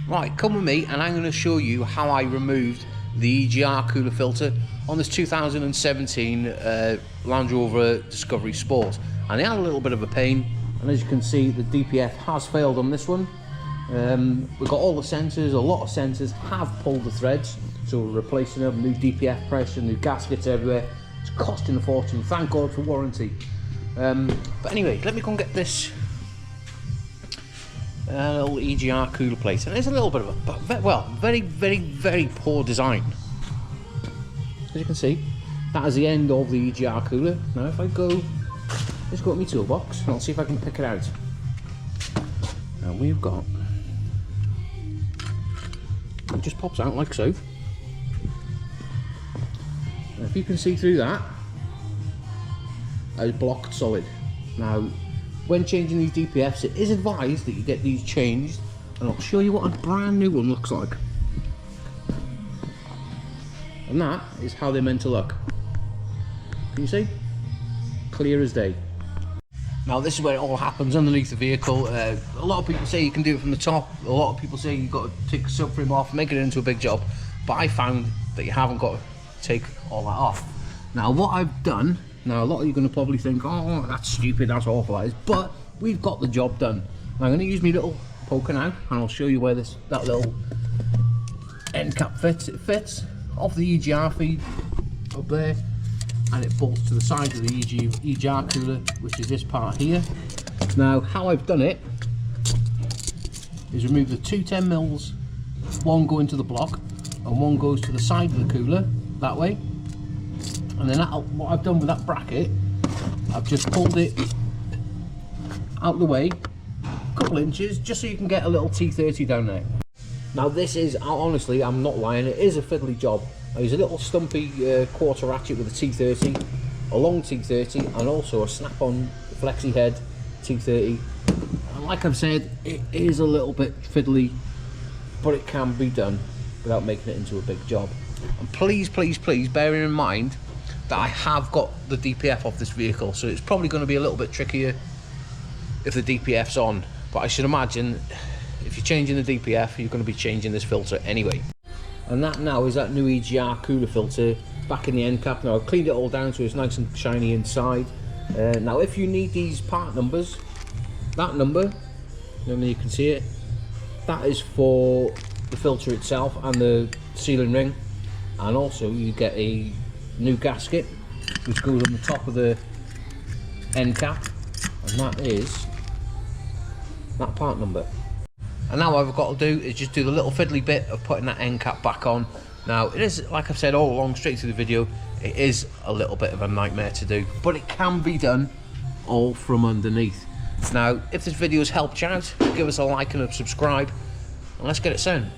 Right, come with me and I'm going to show you how I removed the EGR cooler filter on this 2017 Land Rover Discovery Sport. And they had a little bit of a pain, and as you can see the DPF has failed on this one. We've got all the sensors, a lot of sensors have pulled the threads, so we're replacing them, new DPF pressure, new gaskets everywhere. It's costing a fortune, thank God for warranty. But anyway, let me go and get this little EGR cooler plate, and it's a little bit of a, well, very poor design. As you can see, that is the end of the EGR cooler. Now if I go, let's go to my toolbox and I'll see if I can pick it out. And we've got, it just pops out like so. And if you can see through that, is blocked solid. Now when changing these DPFs, it is advised that you get these changed, and I'll show you what a brand new one looks like. And that is how they're meant to look. Can you see? Clear as day. Now this is where it all happens underneath the vehicle. A lot of people say you can do it from the top. A lot of people say you've got to take the subframe off, make it into a big job. But I found that you haven't got to take all that off. Now what I've done, now a lot of you are going to probably think, oh that's stupid, that's awful, that is. But we've got the job done. Now I'm going to use my little poker now, and I'll show you where that little end cap fits. It fits off the EGR feed up there, and it bolts to the side of the EGR cooler, which is this part here. Now how I've done it is remove the two 10mm, one going to the block and one goes to the side of the cooler that way. And then what I've done with that bracket, I've just pulled it out the way a couple inches, just so you can get a little T30 down there. Now this is, honestly, I'm not lying, it is a fiddly job. I use a little stumpy quarter ratchet with a T30, a long T30, and also a snap-on flexi head T30. And like I've said, it is a little bit fiddly, but it can be done without making it into a big job. And please, please, please bear in mind that I have got the DPF off this vehicle, so it's probably going to be a little bit trickier if the DPF's on. But I should imagine if you're changing the DPF, you're going to be changing this filter anyway. And that now is that new EGR cooler filter back in the end cap. Now I've cleaned it all down so it's nice and shiny inside. Now if you need these part numbers, that number, you can see it, that is for the filter itself and the sealing ring. And also you get a new gasket which goes on the top of the end cap, and that is that part number. And now what I've got to do is just do the little fiddly bit of putting that end cap back on. Now it is, like I've said all along straight through the video, it is a little bit of a nightmare to do, but it can be done all from underneath. Now if this video has helped you out, give us a like and a subscribe, and let's get it soon.